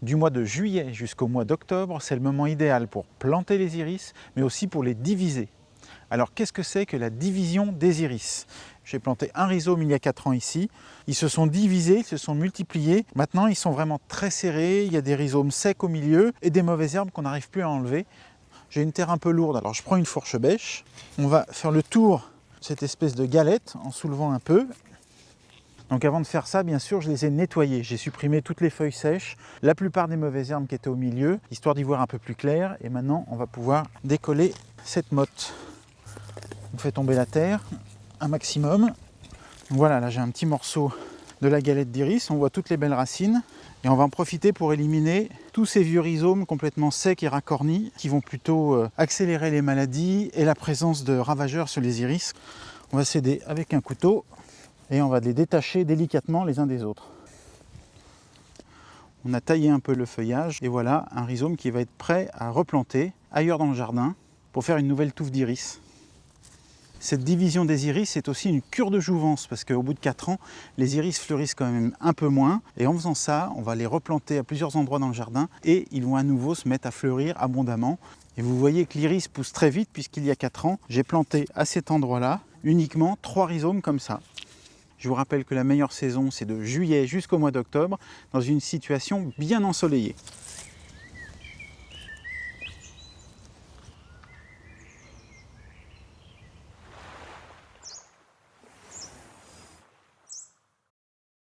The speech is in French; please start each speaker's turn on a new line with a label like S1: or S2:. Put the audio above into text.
S1: Du mois de juillet jusqu'au mois d'octobre, c'est le moment idéal pour planter les iris, mais aussi pour les diviser. Alors qu'est-ce que c'est que la division des iris? J'ai planté un rhizome il y a 4 ans ici. Ils se sont divisés, ils se sont multipliés. Maintenant, ils sont vraiment très serrés. Il y a des rhizomes secs au milieu et des mauvaises herbes qu'on n'arrive plus à enlever. J'ai une terre un peu lourde, alors je prends une fourche bêche. On va faire le tour de cette espèce de galette en soulevant un peu. Donc avant de faire ça, bien sûr, je les ai nettoyés. J'ai supprimé toutes les feuilles sèches, la plupart des mauvaises herbes qui étaient au milieu, histoire d'y voir un peu plus clair. Et maintenant, on va pouvoir décoller cette motte. On fait tomber la terre un maximum. Voilà, là j'ai un petit morceau de la galette d'iris. On voit toutes les belles racines. Et on va en profiter pour éliminer tous ces vieux rhizomes complètement secs et racornis qui vont plutôt accélérer les maladies et la présence de ravageurs sur les iris. On va s'aider avec un couteau. Et on va les détacher délicatement les uns des autres. On a taillé un peu le feuillage et voilà un rhizome qui va être prêt à replanter ailleurs dans le jardin pour faire une nouvelle touffe d'iris. Cette division des iris est aussi une cure de jouvence parce qu'au bout de 4 ans, les iris fleurissent quand même un peu moins. Et en faisant ça, on va les replanter à plusieurs endroits dans le jardin et ils vont à nouveau se mettre à fleurir abondamment. Et vous voyez que l'iris pousse très vite puisqu'il y a 4 ans, j'ai planté à cet endroit-là uniquement 3 rhizomes comme ça. Je vous rappelle que la meilleure saison, c'est de juillet jusqu'au mois d'octobre, dans une situation bien ensoleillée.